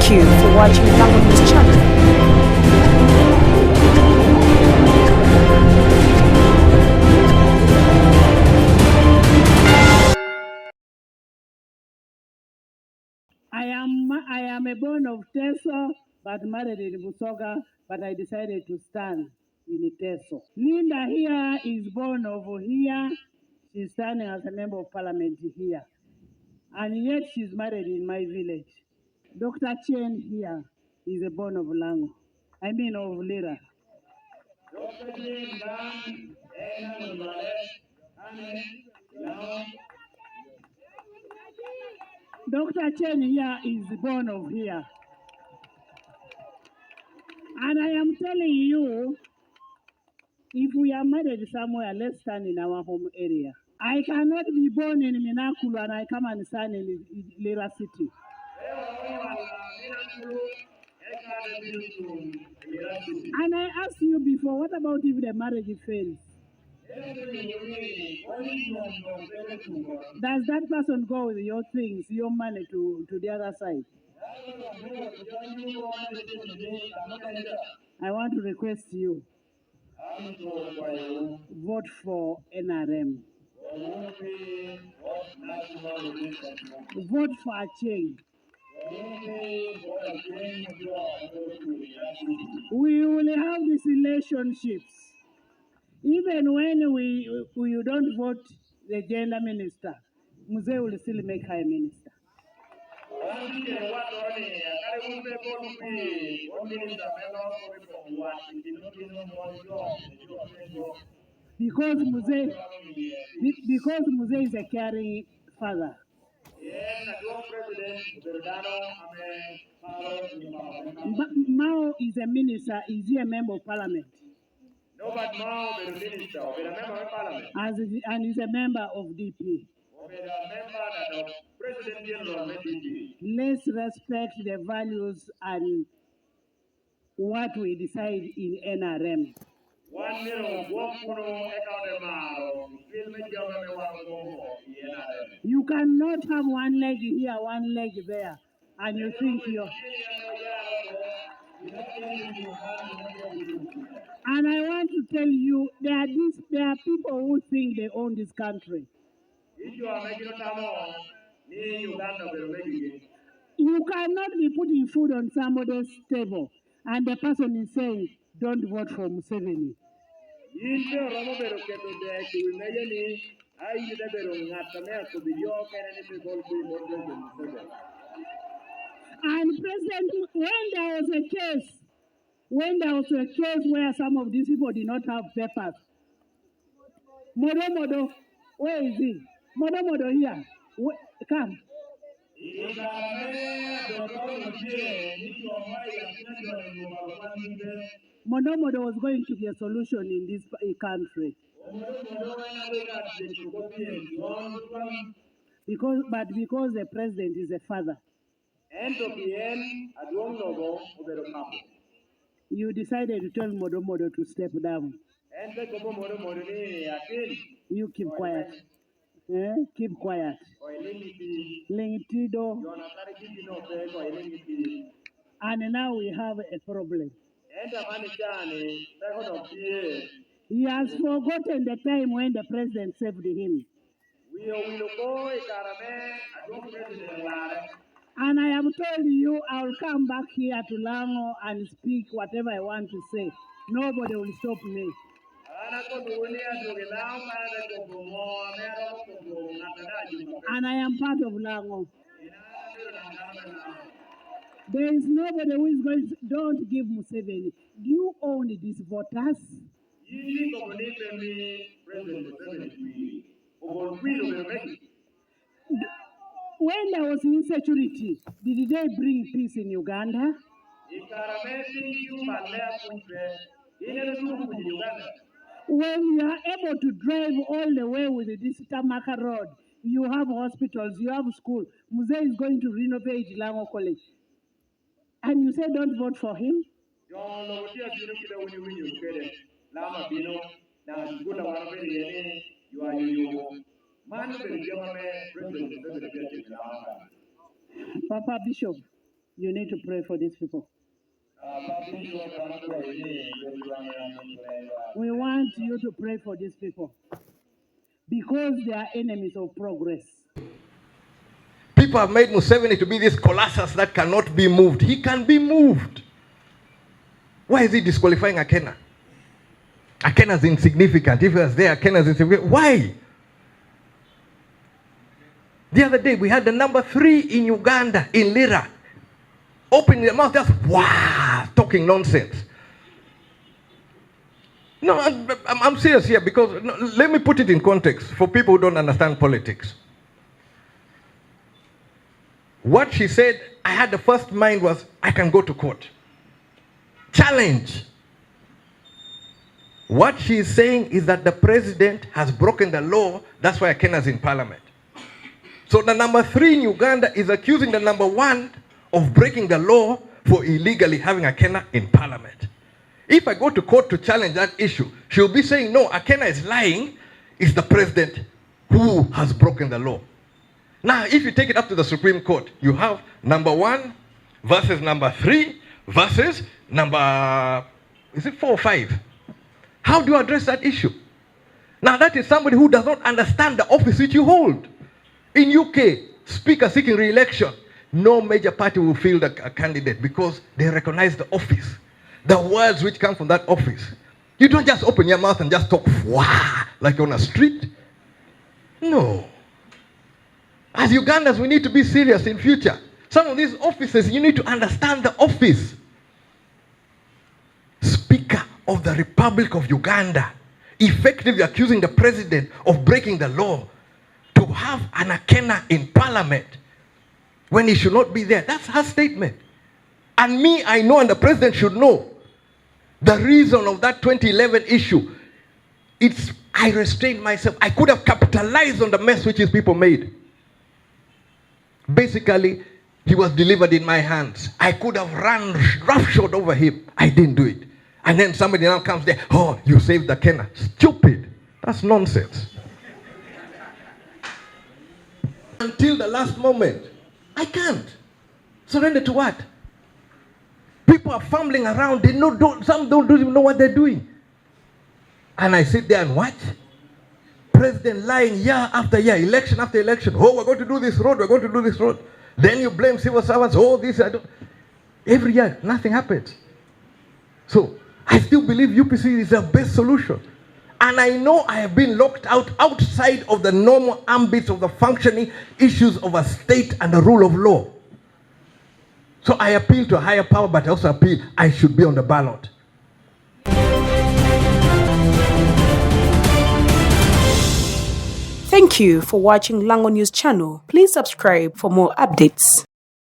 Thank you for watching Lango News channel. I am a born of Teso, but married in Busoga, but I decided to stand in Teso. Linda here is born over here. She's standing as a member of parliament here. And yet she's married in my village. Dr. Chen here is a born of Lango. I mean of Lira. Dr. Chen here is born of here. And I am telling you, if we are married somewhere, let's stand in our home area. I cannot be born in Minakulu and I come and stand in Lira City. And I asked you before, what about if the marriage fails? Does that person go with your things, your money to the other side? I want to request you, vote for NRM. Vote for a change. We will have these relationships. Even when we don't vote the gender minister, Mzee will still make her a minister. Because Mzee is a caring father. Mao is a minister. Is he a member of parliament? No, but Mao is a minister, a member of parliament. And he's a member of DP. President General of DP. Let's respect the values and what we decide in NRM. You cannot have one leg here, one leg there, and you think you're... And I want to tell you, there are people who think they own this country. You cannot be putting food on somebody's table and the person is saying, don't vote for Museveni. And President, when there was a case where some of these people did not have papers, Modo, where is he? Modo here, come. Modo was going to be a solution in this country. Because the president is a father, you decided to tell Modo to step down. You keep quiet. Keep quiet. And now we have a problem. He has forgotten the time when the president saved him. And I have told you I'll come back here to Lango and speak whatever I want to say. Nobody will stop me. And I am part of Lango. There is nobody who is going to... Don't give Museveni. Do you own these voters? When there was insecurity, did they bring peace in Uganda? When you are able to drive all the way with this Tamaka road, you have hospitals, you have school. Mzee is going to renovate Lango College. And you say don't vote for him? Papa Bishop, You need to pray for these people. We want you to pray for these people because they are enemies of progress. People have made Museveni to be this colossus that cannot be moved. He can be moved. Why is he disqualifying Akena? Akena is insignificant. If he was there, Akena is insignificant. Why? The other day, we had the number 3 in Uganda, in Lira, opening their mouth, just wow, talking nonsense. No, I'm serious here because let me put it in context for people who don't understand politics. What she said, I had the first mind was, I can go to court. Challenge. What she is saying is that the president has broken the law, that's why Akena is in parliament. So the number 3 in Uganda is accusing the number 1 of breaking the law for illegally having Akena in parliament. If I go to court to challenge that issue, she'll be saying, no, Akena is lying, it's the president who has broken the law. Now, if you take it up to the Supreme Court, you have number 1 versus number 3 versus number, is it 4 or 5? How do you address that issue? Now, that is somebody who does not understand the office which you hold. In UK, speaker seeking re-election, no major party will field a candidate because they recognize the office, the words which come from that office. You don't just open your mouth and just talk like on a street. No. As Ugandans, we need to be serious in future. Some of these offices, you need to understand the office. Speaker of the Republic of Uganda, effectively accusing the president of breaking the law to have an Akena in parliament when he should not be there. That's her statement. And me, I know, and the president should know, the reason of that 2011 issue, I restrained myself. I could have capitalized on the mess which his people made. Basically, he was delivered in my hands. I could have run roughshod over him. I didn't do it. And then somebody now comes there, oh, you saved Akena. Stupid. That's nonsense. Until the last moment, I can't. Surrender to what? People are fumbling around. Some don't even know what they're doing. And I sit there and watch. President lying year after year, election after election. Oh, we're going to do this road, we're going to do this road. Then you blame civil servants. Oh, this, I don't. Every year, nothing happens. So, I still believe UPC is the best solution. And I know I have been locked out outside of the normal ambits of the functioning issues of a state and the rule of law. So I appeal to a higher power, but I also appeal I should be on the ballot. Thank you for watching Lango News channel. Please subscribe for more updates.